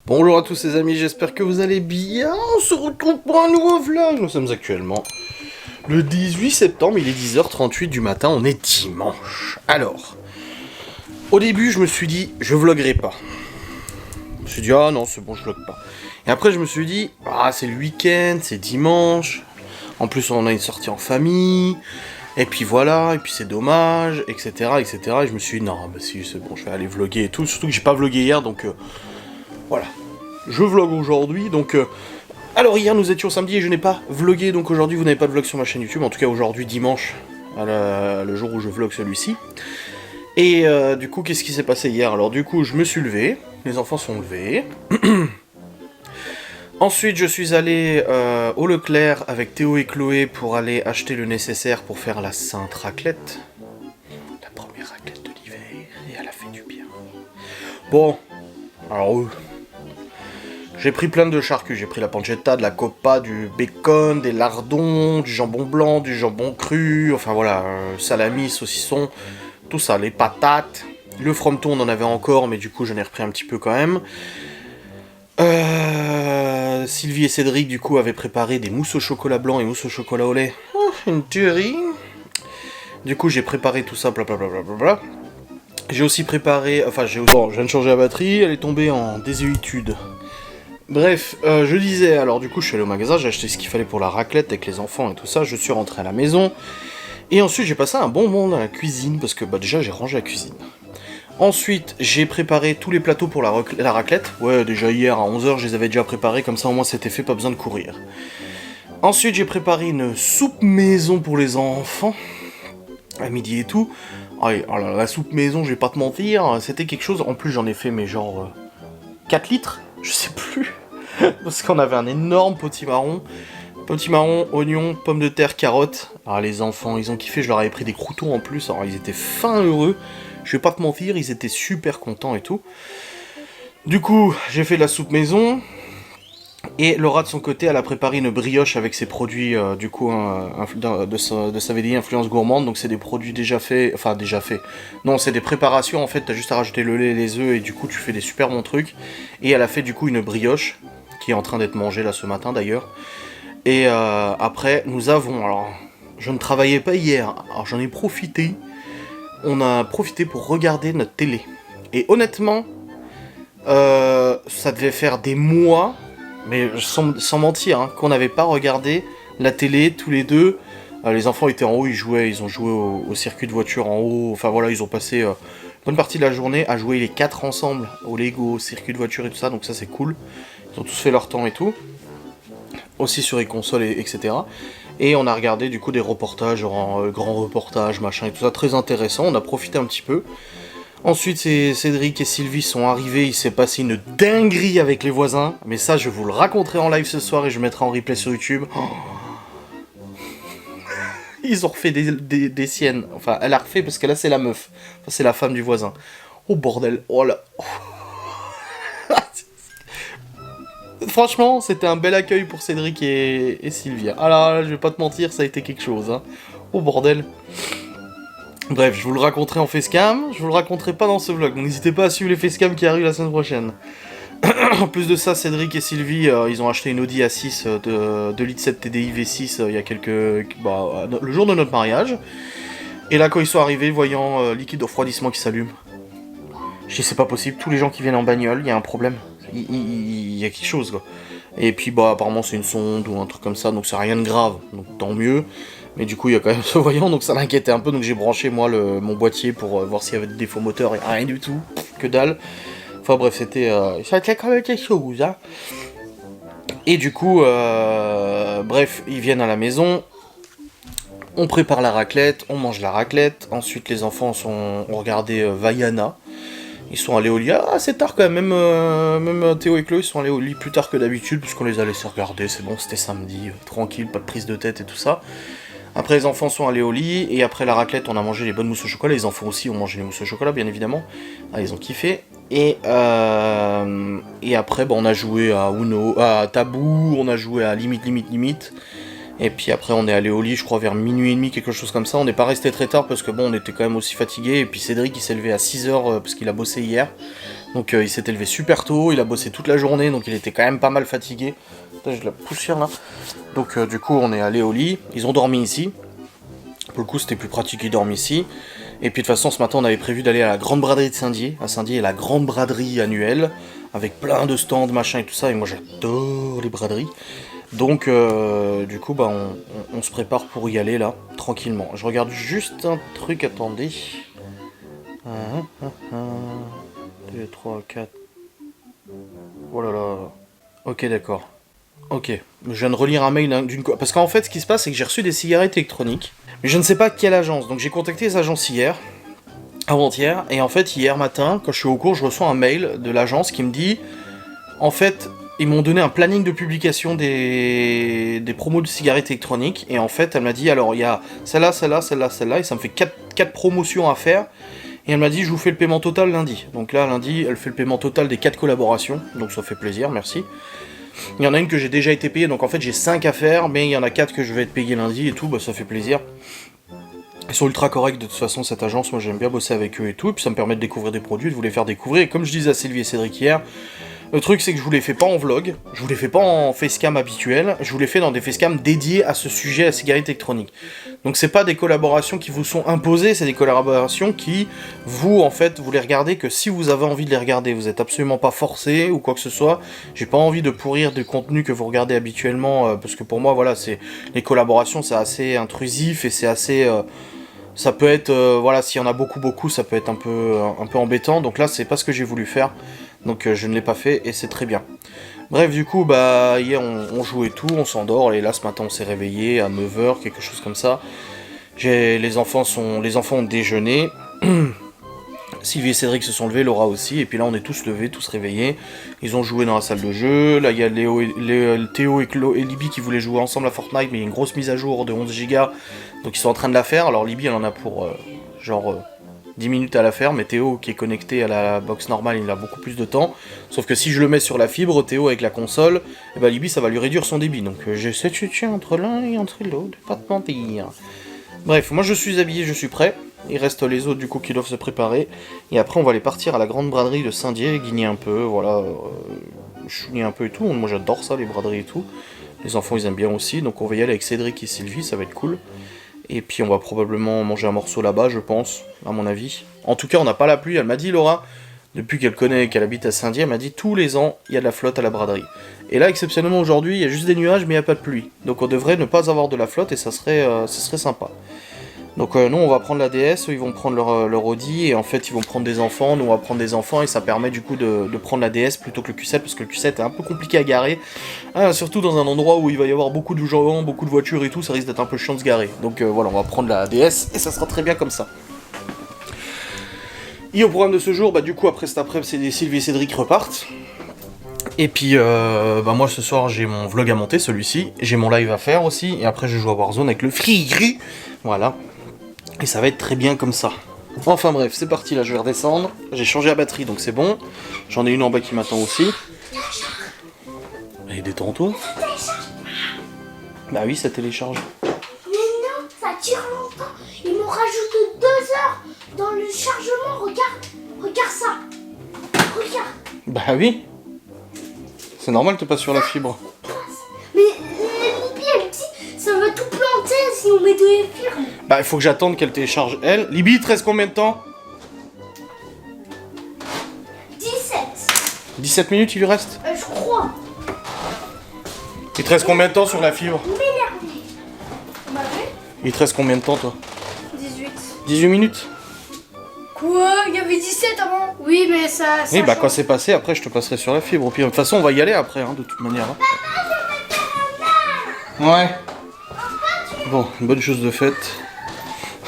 Bonjour à tous les amis, j'espère que vous allez bien. On se retrouve pour un nouveau vlog. Nous sommes actuellement le 18 septembre, il est 10h38 du matin, on est dimanche. Alors, au début je me suis dit, je vloguerai pas. Je me suis dit, ah non c'est bon, je vlog pas. Et après je me suis dit, ah c'est le week-end, c'est dimanche. En plus on a une sortie en famille. Et puis voilà, et puis c'est dommage, etc. etc. Et je me suis dit, non, bah si c'est bon, je vais aller vlogger et tout. Surtout que j'ai pas vlogué hier, donc voilà. Je vlog aujourd'hui, donc... Alors hier nous étions samedi et je n'ai pas vlogué, donc aujourd'hui vous n'avez pas de vlog sur ma chaîne YouTube, en tout cas aujourd'hui dimanche, le jour où je vlog celui-ci. Et du coup qu'est-ce qui s'est passé hier? Alors du coup je me suis levé, les enfants sont levés. Ensuite je suis allé au Leclerc avec Théo et Chloé pour aller acheter le nécessaire pour faire la sainte raclette. La première raclette de l'hiver, et elle a fait du bien. Bon, alors... j'ai pris plein de charcuterie, j'ai pris la pancetta, de la coppa, du bacon, des lardons, du jambon blanc, du jambon cru, enfin voilà, salami, saucisson, tout ça, les patates. Le frometon on en avait encore, mais du coup j'en ai repris un petit peu quand même. Sylvie et Cédric du coup avaient préparé des mousses au chocolat blanc et mousses au chocolat au lait. Oh, une tuerie. Du coup j'ai préparé tout ça, blablabla. J'ai aussi préparé, bon, je viens de changer la batterie, elle est tombée en désuétude. Bref, je disais, alors du coup je suis allé au magasin, j'ai acheté ce qu'il fallait pour la raclette avec les enfants et tout ça, je suis rentré à la maison, et ensuite j'ai passé un bon moment dans la cuisine, parce que bah déjà j'ai rangé la cuisine. Ensuite j'ai préparé tous les plateaux pour la raclette, ouais déjà hier à 11h je les avais déjà préparés, comme ça au moins c'était fait, pas besoin de courir. Ensuite j'ai préparé une soupe maison pour les enfants, à midi et tout. Allez, alors, la soupe maison, je vais pas te mentir, c'était quelque chose, en plus j'en ai fait mais genre 4 litres, je sais plus. Parce qu'on avait un énorme potimarron. Potimarron, oignons, pommes de terre, carottes. Alors les enfants, ils ont kiffé, je leur avais pris des croûtons en plus. Alors ils étaient fins heureux. Je vais pas te mentir, ils étaient super contents et tout. Du coup, j'ai fait de la soupe maison. Et Laura de son côté, elle a préparé une brioche avec ses produits du coup de Savelli Influence Gourmande. Donc c'est des produits déjà faits, enfin déjà faits. Non, c'est des préparations en fait, t'as juste à rajouter le lait et les œufs et du coup tu fais des super bons trucs. Et elle a fait du coup une brioche qui est en train d'être mangée là ce matin d'ailleurs. Et après nous avons, alors je ne travaillais pas hier, alors j'en ai profité. On a profité pour regarder notre télé. Et honnêtement, ça devait faire des mois. Mais sans mentir, hein, qu'on n'avait pas regardé la télé tous les deux. Les enfants étaient en haut, ils ont joué au circuit de voiture en haut. Enfin voilà, ils ont passé une bonne partie de la journée à jouer les 4 ensemble au Lego, au circuit de voiture et tout ça. Donc ça c'est cool. Ils ont tous fait leur temps et tout. Aussi sur les consoles etc. Et on a regardé du coup des reportages, genre grands reportages, machin et tout ça. Très intéressant, on a profité un petit peu. Ensuite, Cédric et Sylvie sont arrivés, il s'est passé une dinguerie avec les voisins, mais ça je vous le raconterai en live ce soir et je mettrai en replay sur YouTube. Oh. Ils ont refait des siennes, enfin elle a refait parce que là c'est la meuf, enfin, c'est la femme du voisin. Oh bordel, oh là. Franchement, c'était un bel accueil pour Cédric et Sylvie. Ah là, je vais pas te mentir, ça a été quelque chose. Hein. Oh bordel. Bref, je vous le raconterai en facecam, je vous le raconterai pas dans ce vlog, donc n'hésitez pas à suivre les facecam qui arrivent la semaine prochaine. En plus de ça, Cédric et Sylvie, ils ont acheté une Audi A6 de 2,7 litres TDI V6 il y a le jour de notre mariage. Et là, quand ils sont arrivés, voyant liquide de refroidissement qui s'allume, je dis c'est pas possible, tous les gens qui viennent en bagnole, il y a un problème, il y a quelque chose quoi. Et puis bah apparemment c'est une sonde ou un truc comme ça, donc c'est rien de grave, donc tant mieux. Mais du coup, il y a quand même ce voyant, donc ça m'inquiétait un peu. Donc j'ai branché, moi, mon boîtier pour voir s'il y avait des défauts moteurs. Et rien du tout. Que dalle. Enfin bref, c'était... ça a été quand même quelque chose, hein. Et du coup, bref, ils viennent à la maison. On prépare la raclette, on mange la raclette. Ensuite, les enfants ont regardé Vaiana. Ils sont allés au lit assez tard quand même. Même Théo et Chloé sont allés au lit plus tard que d'habitude. Puisqu'on les a laissés regarder. C'est bon, c'était samedi. Tranquille, pas de prise de tête et tout ça. Après les enfants sont allés au lit, et après la raclette on a mangé les bonnes mousses au chocolat, les enfants aussi ont mangé les mousses au chocolat bien évidemment, ah, ils ont kiffé, et après on a joué à Uno, à Tabou, on a joué à Limite, et puis après on est allé au lit je crois vers minuit et demi, quelque chose comme ça, on n'est pas resté très tard parce que bon on était quand même aussi fatigué, et puis Cédric il s'est levé à 6h parce qu'il a bossé hier, Donc il s'était levé super tôt, il a bossé toute la journée, donc il était quand même pas mal fatigué. Putain, j'ai de la poussière là. Donc du coup on est allé au lit, ils ont dormi ici. Pour le coup c'était plus pratique qu'ils dorment ici. Et puis de toute façon ce matin on avait prévu d'aller à la grande braderie de Saint-Dié. À Saint-Dié, la grande braderie annuelle, avec plein de stands, machin et tout ça. Et moi j'adore les braderies. Donc du coup bah on se prépare pour y aller là, tranquillement. Je regarde juste un truc, attendez. 2, 3, 4. Oh là là. Ok, d'accord. Ok. Je viens de relire un mail d'une... Parce qu'en fait, ce qui se passe, c'est que j'ai reçu des cigarettes électroniques. Mais je ne sais pas quelle agence. Donc j'ai contacté les agences hier, avant-hier. Et en fait, hier matin, quand je suis au cours, je reçois un mail de l'agence qui me dit... En fait, ils m'ont donné un planning de publication des promos de cigarettes électroniques. Et en fait, elle m'a dit, alors, il y a celle-là, celle-là, celle-là, celle-là. Et ça me fait 4 promotions à faire. Et elle m'a dit, je vous fais le paiement total lundi. Donc là, lundi, elle fait le paiement total des 4 collaborations. Donc ça fait plaisir, merci. Il y en a une que j'ai déjà été payée, donc en fait j'ai 5 à faire, mais il y en a 4 que je vais être payé lundi et tout, bah ça fait plaisir. Ils sont ultra corrects de toute façon, cette agence, moi j'aime bien bosser avec eux et tout, et puis ça me permet de découvrir des produits, de vous les faire découvrir. Et comme je disais à Sylvie et Cédric hier, le truc c'est que je vous les fais pas en vlog, je vous les fais pas en facecam habituel, je vous les fais dans des facecams dédiés à ce sujet, à la cigarette électronique. Donc c'est pas des collaborations qui vous sont imposées, c'est des collaborations qui, vous en fait, vous les regardez que si vous avez envie de les regarder, vous êtes absolument pas forcé ou quoi que ce soit. J'ai pas envie de pourrir du contenu que vous regardez habituellement, parce que pour moi voilà, c'est les collaborations c'est assez intrusif et c'est assez... ça peut être, voilà, s'il y en a beaucoup, ça peut être un peu embêtant. Donc là, c'est pas ce que j'ai voulu faire. Donc je ne l'ai pas fait et c'est très bien. Bref, du coup, bah, hier on jouait tout, on s'endort. Et là, ce matin, on s'est réveillé à 9h, quelque chose comme ça. Les enfants ont déjeuné. Sylvie et Cédric se sont levés, Laura aussi. Et puis là, on est tous levés, tous réveillés. Ils ont joué dans la salle de jeu. Là, il y a Théo et Libby qui voulaient jouer ensemble à Fortnite, mais il y a une grosse mise à jour de 11 Go. Donc ils sont en train de la faire. Alors Libby, elle en a pour 10 minutes à la faire, mais Théo, qui est connecté à la box normale, il a beaucoup plus de temps. Sauf que si je le mets sur la fibre, Théo avec la console, et bah Libby, ça va lui réduire son débit. Donc j'ai cette chute entre l'un et entre l'autre, pas de mentir. Bref, moi je suis habillé, je suis prêt. Il reste les autres du coup qui doivent se préparer. Et après on va aller partir à la grande braderie de Saint-Dié, guigner un peu, voilà. Chouiner un peu et tout. Moi j'adore ça, les braderies et tout. Les enfants ils aiment bien aussi, donc on va y aller avec Cédric et Sylvie, ça va être cool. Et puis on va probablement manger un morceau là-bas, je pense, à mon avis. En tout cas, on n'a pas la pluie, elle m'a dit, Laura, depuis qu'elle habite à Saint-Dié, elle m'a dit, tous les ans, il y a de la flotte à la braderie. Et là, exceptionnellement aujourd'hui, il y a juste des nuages, mais il n'y a pas de pluie. Donc on devrait ne pas avoir de la flotte, et ça serait sympa. Donc nous, on va prendre la DS, eux, ils vont prendre leur Audi, et en fait, ils vont prendre des enfants, nous, on va prendre des enfants, et ça permet du coup de prendre la DS plutôt que le Q7, parce que le Q7 est un peu compliqué à garer, surtout dans un endroit où il va y avoir beaucoup de gens, beaucoup de voitures et tout, ça risque d'être un peu chiant de se garer. Donc voilà, on va prendre la DS, et ça sera très bien comme ça. Et au programme de ce jour, bah du coup, après cet après-midi, Sylvie et Cédric repartent. Et puis, bah moi ce soir j'ai mon vlog à monter, celui-ci, j'ai mon live à faire aussi, et après je joue à Warzone avec le Free, voilà. Et ça va être très bien comme ça. Enfin bref, c'est parti, là je vais redescendre. J'ai changé la batterie, donc c'est bon. J'en ai une en bas qui m'attend aussi. Et détends-toi. Bah oui, ça télécharge. Mais non, ça tire longtemps. Ils m'ont rajouté 2 heures dans le chargement. Regarde ça. Regarde. Bah oui. C'est normal, t'es pas sur la fibre. Mais Libby, elle dit, ça va tout planter si on met des fibres. Bah il faut que j'attende qu'elle télécharge elle. Libby, il te reste combien de temps? 17. 17 minutes il lui reste? Je crois. Il te reste combien de temps sur la fibre? M'énerver. Bah oui. Il te reste combien de temps toi? 18. 18 minutes? Quoi? Il y avait 17 avant? Oui, mais ça Oui, bah change. quand c'est passé, après je te passerai sur la fibre. Puis de toute façon, on va y aller après, hein, de toute manière. Hein. Ouais. Bon, une bonne chose de faite.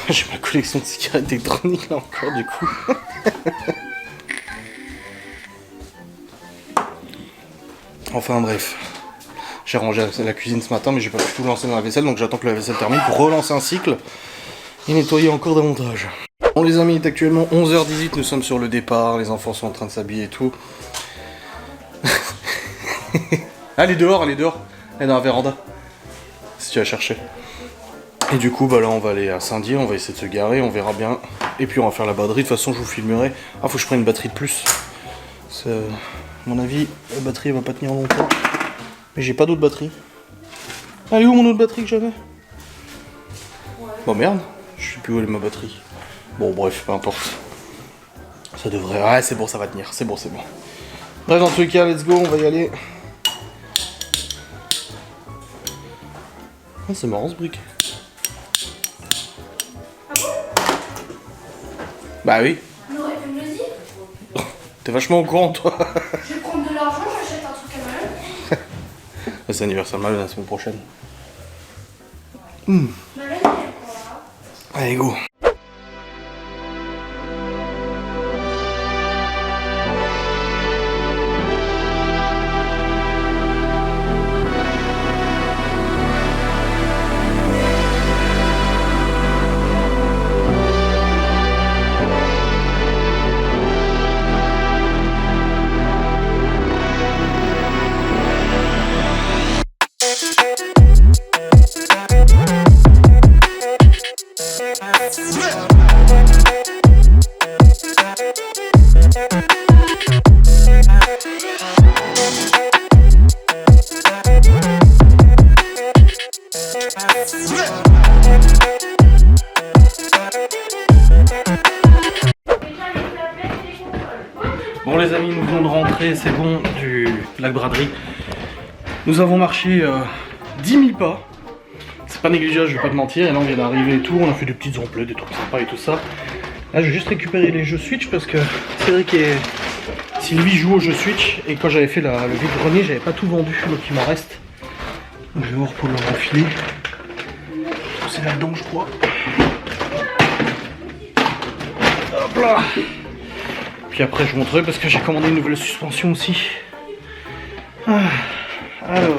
J'ai ma collection de cigarettes électroniques là encore, du coup. Enfin bref. J'ai rangé la cuisine ce matin, mais j'ai pas pu tout lancer dans la vaisselle, donc j'attends que la vaisselle termine pour relancer un cycle et nettoyer encore davantage. Bon les amis, il est actuellement 11h18, nous sommes sur le départ, les enfants sont en train de s'habiller et tout. Allez dehors, elle est dans la véranda. Si tu as cherché. Et du coup, bah là on va aller à Saint-Dié, on va essayer de se garer, on verra bien. Et puis on va faire la braderie, de toute façon je vous filmerai. Ah, faut que je prenne une batterie de plus. À mon avis, la batterie va pas tenir longtemps. Mais j'ai pas d'autre batterie. Elle est où mon autre batterie que j'avais? Bon merde, je sais plus où est ma batterie. Bon bref, peu importe. Ça devrait... Ouais c'est bon, ça va tenir, c'est bon, c'est bon. Bref, dans tous les cas, let's go, on va y aller. Ah, c'est marrant ce brick. Bah oui. On aurait pu me le dire. T'es vachement au courant toi. Je vais prendre de l'argent, j'achète un truc à Malone. C'est l'anniversaire de Malone la semaine prochaine. Malone, il est quoi là? Allez go. Bon les amis, nous venons de rentrer, c'est bon, du lac Braderie. Nous avons marché 10 000 pas. C'est pas négligeable, je vais pas te mentir. Et là on vient d'arriver et tout, on a fait des petites emplettes, des trucs sympas et tout ça. Là je vais juste récupérer les jeux Switch parce que Cédric et Sylvie jouent au jeu Switch. Et quand j'avais fait le vide-grenier, j'avais pas tout vendu, donc il m'en reste. Donc je vais voir pour leur enfiler. C'est là-dedans je crois. Hop là. Puis après je vous montrerai parce que j'ai commandé une nouvelle suspension aussi. Alors.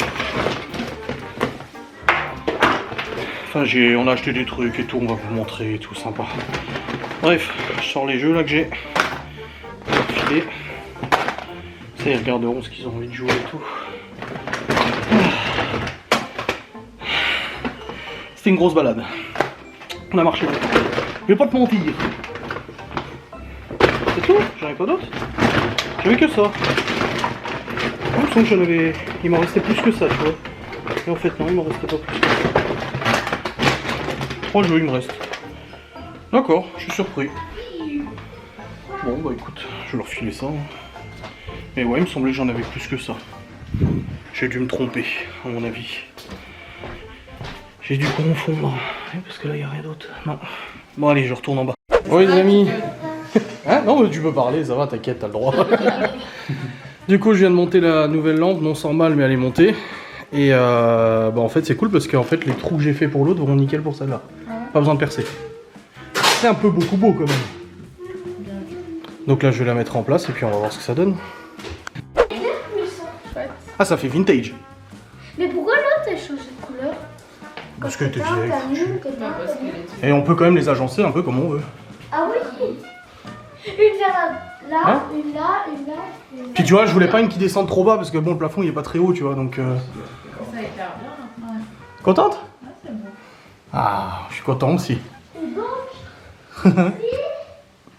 Enfin on a acheté des trucs et tout, on va vous montrer et tout, sympa. Bref, je sors les jeux là que j'ai. On va filer. Ça ils regarderont ce qu'ils ont envie de jouer et tout. C'était une grosse balade. On a marché. Je vais pas te mentir. C'est tout? J'en avais pas d'autres? J'avais que ça. Il me semble que j'en avais... Il m'en restait plus que ça, tu vois. Et en fait non, il m'en restait pas plus que ça. 3 jeux il me reste. D'accord, je suis surpris. Bon bah écoute, je vais leur filer ça. Mais ouais, il me semblait que j'en avais plus que ça. J'ai dû me tromper, à mon avis. J'ai dû confondre. Parce que là, il n'y a rien d'autre. Non. Bon, allez, je retourne en bas. Oui, les amis. Hein? Non, mais tu peux parler, ça va, t'inquiète, t'as le droit. Du coup, je viens de monter la nouvelle lampe, non sans mal, mais elle est montée. Et bah, en fait, c'est cool parce que en fait, les trous que j'ai fait pour l'autre vont nickel pour celle-là. Pas besoin de percer. C'est un peu beaucoup beau quand même. Donc là, je vais la mettre en place et puis on va voir ce que ça donne. Ah, ça fait vintage. Mais pourquoi l'autre elle change de couleur? Parce qu'elle était vieille. Et on peut quand même les agencer un peu comme on veut. Ah oui. Une vers là, Hein? une là, une là. Puis tu vois, je voulais pas une qui descende trop bas parce que bon, le plafond il est pas très haut, tu vois, donc. Ça va être bien. Ouais. Contente? Ah, c'est bon. Ah, je suis content aussi. Et donc,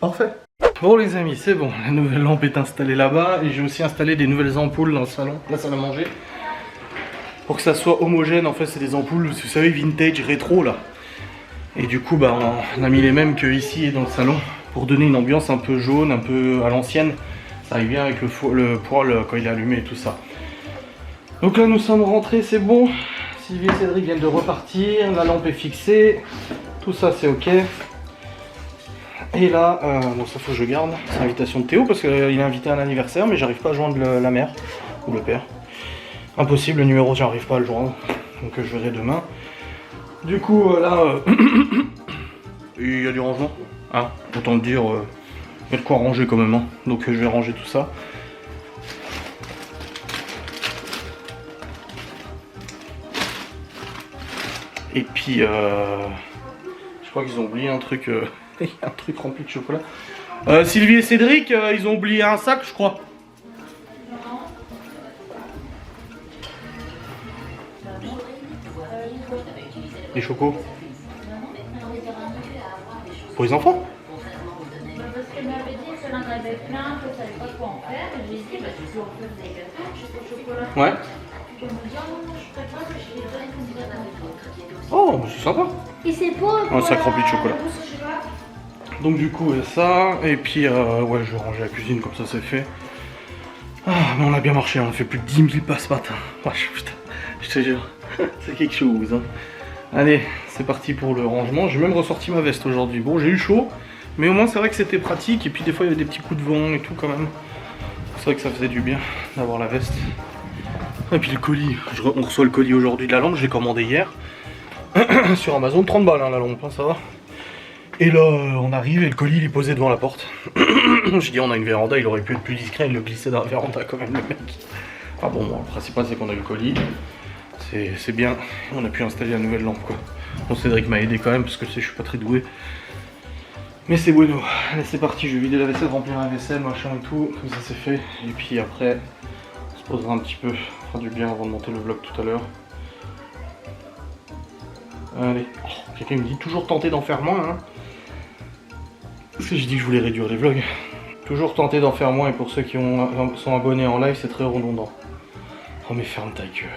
Parfait. Bon les amis, c'est bon, la nouvelle lampe est installée là-bas et j'ai aussi installé des nouvelles ampoules dans le salon, la salle à manger. Pour que ça soit homogène, en fait c'est des ampoules, vous savez, vintage, rétro là. Et du coup, bah, on a mis les mêmes que ici et dans le salon pour donner une ambiance un peu jaune, un peu à l'ancienne. Ça arrive bien avec le poêle quand il est allumé et tout ça. Donc là nous sommes rentrés, c'est bon. Sylvie et Cédric viennent de repartir, la lampe est fixée, tout ça c'est ok. Et là, bon ça faut que je garde, c'est l'invitation de Théo parce qu'il est invité à un anniversaire mais j'arrive pas à joindre la mère ou le père. Impossible, le numéro j'arrive pas à le joindre, donc je verrai demain. Du coup là, il y a du rangement, hein, autant le dire, il y a de quoi ranger quand même, hein. Donc je vais ranger tout ça. Et puis, je crois qu'ils ont oublié un truc, il y a un truc rempli de chocolat. Sylvie et Cédric, ils ont oublié un sac, je crois. Les chocos. Pour les enfants? parce qu'elle m'avait dit que qu'elle en avait plein, qu'elle savait pas quoi en faire. Et j'ai dit, bah, tu peux en faire des gâteaux, je sais au chocolat. Ouais. Elle me dit, oh non, je prépare, je les donne comme ça dans les autres. Oh, c'est sympa. Et c'est pour. Un sac rempli de chocolat. la mousse au chocolat. Donc du coup, il y a ça. Et puis, ouais, je vais ranger la cuisine comme ça, c'est fait. Ah, mais on a bien marché, on a fait plus de 10 000 pas ce matin. Wesh, putain, je te jure, c'est quelque chose. Hein. Allez, c'est parti pour le rangement. J'ai même ressorti ma veste aujourd'hui. Bon, j'ai eu chaud, mais au moins c'est vrai que c'était pratique. Et puis des fois, il y avait des petits coups de vent et tout quand même. C'est vrai que ça faisait du bien d'avoir la veste. Et puis le colis, on reçoit le colis aujourd'hui de la lampe, je l'ai commandé hier. Sur Amazon, 30 balles hein, la lampe, hein, ça va. Et là, on arrive et le colis il est posé devant la porte. J'ai dit, on a une véranda, il aurait pu être plus discret, il le glissait dans la véranda quand même, le mec. Enfin bon, le principal c'est qu'on a eu le colis. C'est bien, on a pu installer la nouvelle lampe quoi. Bon, Cédric m'a aidé quand même parce que je suis pas très doué. Mais c'est bueno. Allez, c'est parti, je vais vider la vaisselle, remplir la vaisselle, machin et tout. Comme ça c'est fait. Et puis après, on se posera un petit peu, on fera du bien avant de monter le vlog tout à l'heure. Allez, oh, quelqu'un me dit toujours tenter d'en faire moins. Hein. Parce que j'ai dit que je voulais réduire les vlogs. Toujours tenter d'en faire moins et pour ceux qui sont abonnés en live, c'est très redondant. Oh mais ferme ta gueule.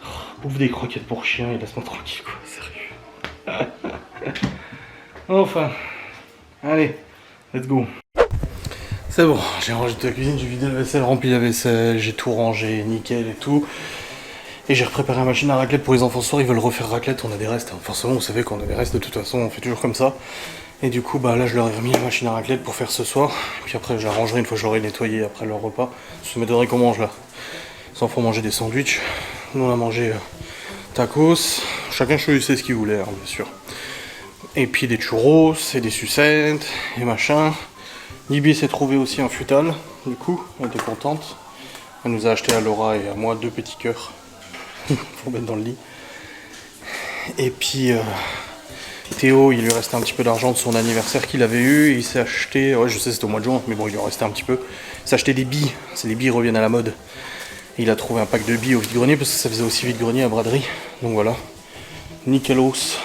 Oh, bouffe des croquettes pour chien et laisse-moi tranquille quoi, sérieux. Enfin, allez, let's go. C'est bon, j'ai rangé toute la cuisine, j'ai vidé la vaisselle, rempli la vaisselle, j'ai tout rangé, nickel et tout. Et j'ai préparé la machine à raclette pour les enfants ce soir, ils veulent refaire raclette, on a des restes. Forcément, vous savez qu'on a des restes de toute façon, on fait toujours comme ça. Et du coup, bah là, je leur ai remis la machine à raclette pour faire ce soir. Et puis après, je la rangerai une fois que je l'aurai nettoyée après leur repas. Ça m'étonnerait qu'on mange là. Les enfants manger des sandwichs. Nous, on a mangé tacos. Chacun choisissait ce qu'il voulait, hein, bien sûr. Et puis des churros, et des sucettes, et machin. Libye s'est trouvé aussi un futal, du coup, elle était contente. Elle nous a acheté à Laura et à moi 2 petits cœurs pour mettre dans le lit. Et puis Théo, il lui restait un petit peu d'argent de son anniversaire qu'il avait eu. Il s'est acheté, ouais je sais c'était au mois de juin, mais bon il lui en restait un petit peu. Il s'est acheté des billes, les billes reviennent à la mode. Et il a trouvé un pack de billes au vide-grenier parce que ça faisait aussi vide-grenier à braderie. Donc voilà, nickelos.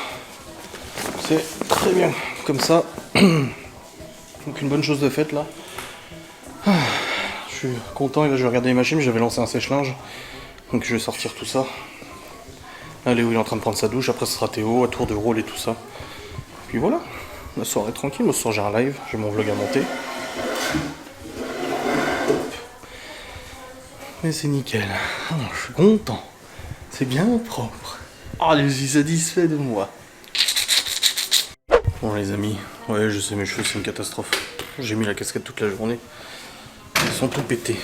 C'est très bien comme ça. Donc une bonne chose de faite là. Je suis content et là je vais regarder les machines, j'avais lancé un sèche-linge. Donc je vais sortir tout ça. Là Léo il est en train de prendre sa douche, après ce sera Théo, à tour de rôle et tout ça. Puis voilà, la soirée est tranquille, moi ce soir j'ai un live, j'ai mon vlog à monter. Mais c'est nickel, oh, je suis content. C'est bien propre. Oh je suis satisfait de moi. Bon les amis, ouais je sais mes cheveux c'est une catastrophe. J'ai mis la casquette toute la journée. Ils sont tout pétés.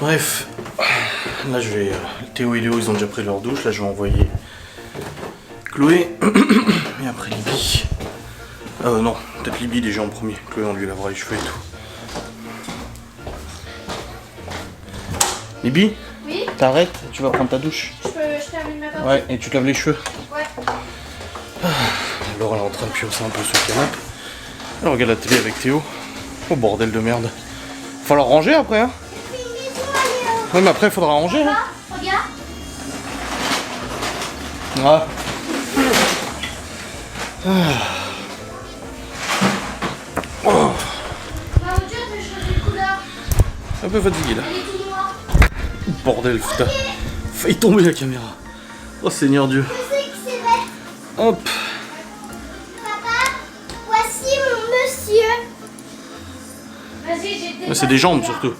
Bref, là je vais... Théo et Léo ils ont déjà pris leur douche, là je vais envoyer Chloé. Et après Libye. Non, peut-être Libye déjà en premier. Chloé on lui lavera les cheveux et tout. Libye ? Oui. T'arrêtes, tu vas prendre ta douche. Je termine ma partie. Ouais, et tu te laves les cheveux. Ouais. Alors elle est en train de pioncer un peu sur le canapé. Elle regarde la télé avec Théo. Oh bordel de merde. Falloir ranger après hein. Ouais mais après il faudra ranger hein. Regarde. Ah. Oh. Ma voiture, je vais changer de couleur. Un peu fatigué là. Elle est tout noire. Bordel putain. Failli tomber la caméra. Oh Seigneur Dieu. Je sais que c'est vrai. Hop. Papa, voici mon monsieur. Vas-y, j'ai des... C'est des jambes surtout.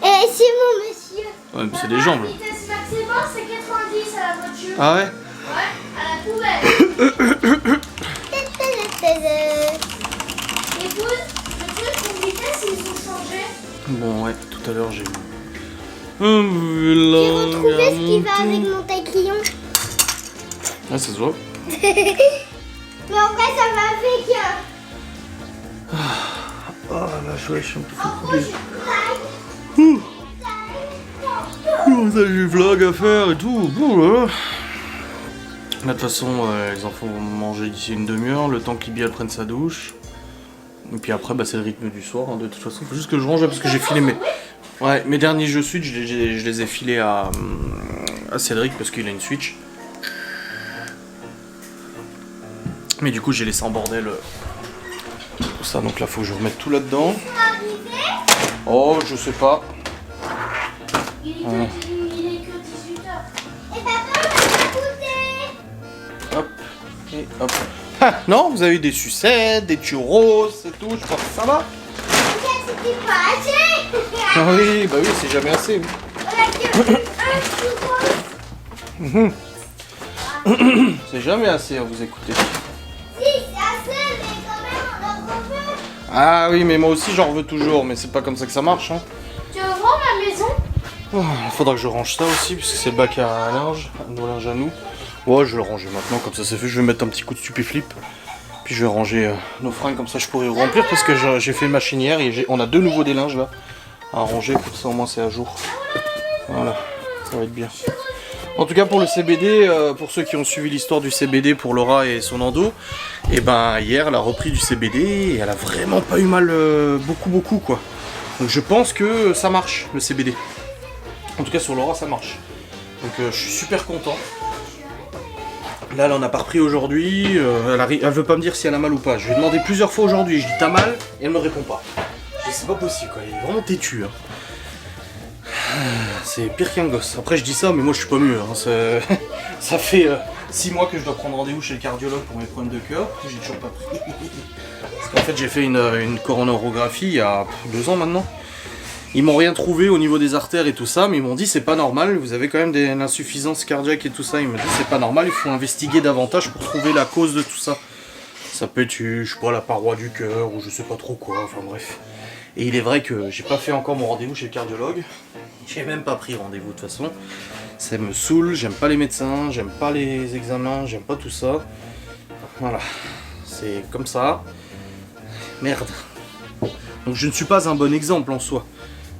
Et c'est mon monsieur. Ouais mais c'est des jambes. La vitesse maximum, c'est 90 à la voiture. Ah ouais. Ouais, à la poubelle. Écoute, le truc pour vitesse, ils ont changé. Bon ouais, tout à l'heure j'ai eu... J'ai retrouvé ce qui va avec mon taille-crayon. Ah ça se voit. Mais en vrai, ça va avec... Oh la chouette, je suis un peu En gros, fatigué. j'ai Ouh. Oh, ça, j'ai le vlog à faire et tout. Ouh là là. Là, de toute façon, les enfants vont manger d'ici une demi-heure, le temps que Libye elle prenne sa douche. Et puis après, bah, c'est le rythme du soir. Hein, de toute façon, faut juste que je range parce que j'ai filé mes derniers jeux Switch. Je les ai filés à Cédric parce qu'il a une Switch. Mais du coup, j'ai laissé en bordel Ça, donc là, faut que je remette tout là-dedans. Ils sont arrivés. Oh, je sais pas. Il est que 18h. Et papa m'a goûté. Hop, et hop. Ah, non, vous avez eu des sucettes, des churros et tout, je crois que ça va. C'était pas assez. Ah oui, bah oui, c'est jamais assez. Oui. On a que un churros. C'est jamais assez à vous écouter. Si, c'est assez, mais quand même, on en veut. Ah oui, mais moi aussi j'en veux toujours, mais c'est pas comme ça que ça marche. Hein. Tu veux voir ma maison? Oh, il faudra que je range ça aussi, parce que c'est le bac à linge, nos linges à nous. Ouais, je vais le ranger maintenant, comme ça c'est fait. Je vais mettre un petit coup de stupéflip. Puis je vais ranger nos fringues, comme ça je pourrai remplir, parce que j'ai fait ma chinière et on a de nouveau des linges là à ranger, comme ça au moins c'est à jour. Voilà, ça va être bien. En tout cas pour le CBD, pour ceux qui ont suivi l'histoire du CBD pour Laura et son endo, et ben hier elle a repris du CBD et elle a vraiment pas eu mal beaucoup quoi. Donc je pense que ça marche le CBD. En tout cas sur Laura ça marche. Donc je suis super content. Là elle en a pas repris aujourd'hui, elle veut pas me dire si elle a mal ou pas. Je lui ai demandé plusieurs fois aujourd'hui, je dis t'as mal et elle me répond pas. Je dis c'est pas possible quoi, elle est vraiment têtue. Hein. C'est pire qu'un gosse. Après je dis ça mais moi je suis pas mieux. Hein. Ça fait 6 mois que je dois prendre rendez-vous chez le cardiologue pour mes problèmes de cœur. J'ai toujours pas pris. Parce qu'en fait j'ai fait une coronarographie il y a 2 ans maintenant. Ils m'ont rien trouvé au niveau des artères et tout ça, mais ils m'ont dit c'est pas normal, vous avez quand même une insuffisance cardiaque et tout ça. Ils m'ont dit c'est pas normal, il faut investiguer davantage pour trouver la cause de tout ça. Ça peut être, je sais pas, la paroi du cœur ou je sais pas trop quoi, enfin bref. Et il est vrai que j'ai pas fait encore mon rendez-vous chez le cardiologue. J'ai même pas pris rendez-vous de toute façon. Ça me saoule, j'aime pas les médecins, j'aime pas les examens, j'aime pas tout ça. Voilà, c'est comme ça. Merde. Donc je ne suis pas un bon exemple en soi.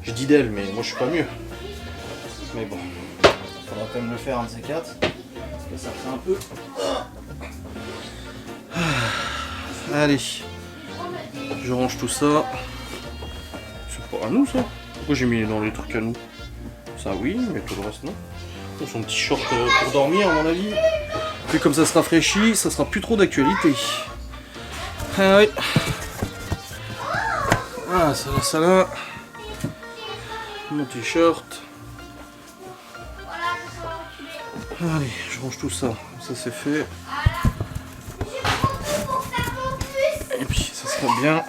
Je dis d'elle, mais moi je suis pas mieux. Mais bon, il faudra quand même le faire un de ces quatre. Parce que ça fait un peu. Allez, je range tout ça. C'est pas à nous ça. Pourquoi j'ai mis dans les trucs à nous? Ça oui, mais tout le reste non. Son petit short pour dormir à mon avis. Puis comme ça se rafraîchit, ça sera plus trop d'actualité. Ah oui. Ah ça là. Mon t-shirt. Allez, je range tout ça. Ça c'est fait. Et puis ça serait bien.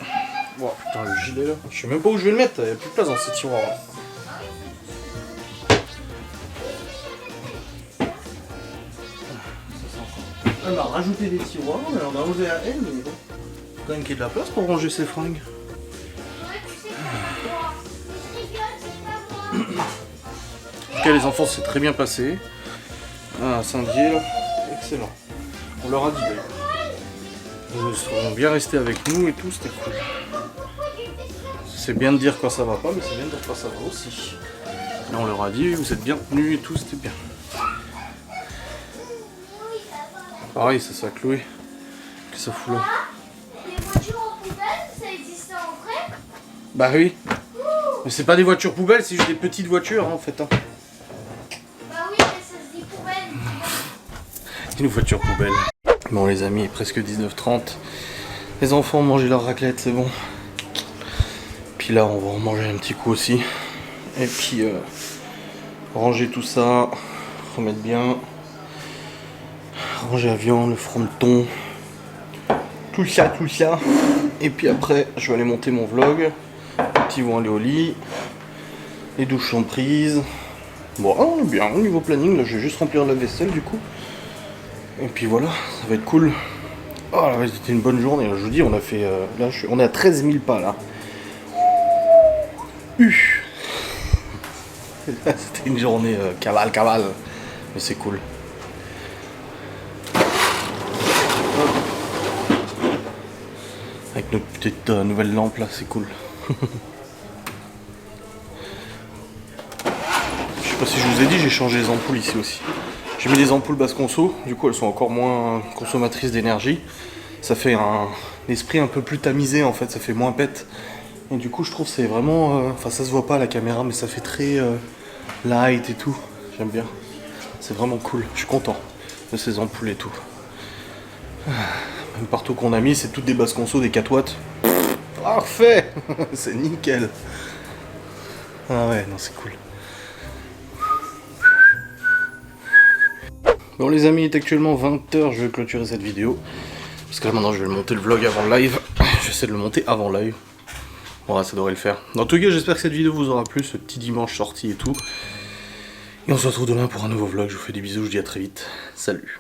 Oh putain le gilet là. Je sais même pas où je vais le mettre, il n'y a plus de place dans ces tiroirs là. Elle m'a rajouté des tiroirs, mais on a osé à elle, mais bon. Faut quand même qu'il y ait de la place pour ranger ses fringues. En tout cas les enfants c'est très bien passé. Ah Saint-Dié là, excellent. On leur a dit d'ailleurs. Ils sont bien restés avec nous et tout, c'était cool. C'est bien de dire quand ça va pas, mais c'est bien de dire quand ça va aussi. Là on leur a dit, vous êtes bien tenus et tout, c'était bien. Pareil, ça à Chloé. Qu'est-ce que ça fout là? Les voitures en poubelle, ça existait en vrai? Bah oui. Mais c'est pas des voitures poubelles, c'est juste des petites voitures hein, en fait. Hein. Bah oui, mais ça se dit poubelle. Une voiture poubelle. Bon les amis, il est presque 19h30. Les enfants ont mangé leur raclette, c'est bon. Puis là, on va en manger un petit coup aussi. Et puis, ranger tout ça, remettre bien. Ranger la viande, le fronton. Tout ça. Et puis après, je vais aller monter mon vlog. Les petits vont aller au lit. Les douches sont prises. Bon, on est bien au niveau planning. Là, je vais juste remplir la vaisselle du coup. Et puis voilà, ça va être cool. Oh là, c'était une bonne journée. Je vous dis, on a fait. Là, on est à 13 000 pas là. C'était une journée cavale. Mais c'est cool. Avec notre petite nouvelle lampe là, c'est cool. Je sais pas si je vous ai dit, j'ai changé les ampoules ici aussi. J'ai mis des ampoules basse conso, du coup elles sont encore moins consommatrices d'énergie. Ça fait un esprit un peu plus tamisé en fait, ça fait moins pète. Et du coup je trouve c'est vraiment... Enfin ça se voit pas à la caméra mais ça fait très light et tout. J'aime bien. C'est vraiment cool, je suis content de ces ampoules et tout. Même partout qu'on a mis, c'est toutes des basses conso, des 4 watts. Parfait. C'est nickel. Ah ouais, non, c'est cool. Bon les amis, il est actuellement 20h, je vais clôturer cette vidéo. Parce que là maintenant je vais le monter le vlog avant le live. J'essaie de le monter avant le live. Voilà, ça devrait le faire. En tout cas, j'espère que cette vidéo vous aura plu, ce petit dimanche sorti et tout. Et on se retrouve demain pour un nouveau vlog. Je vous fais des bisous, je vous dis à très vite. Salut.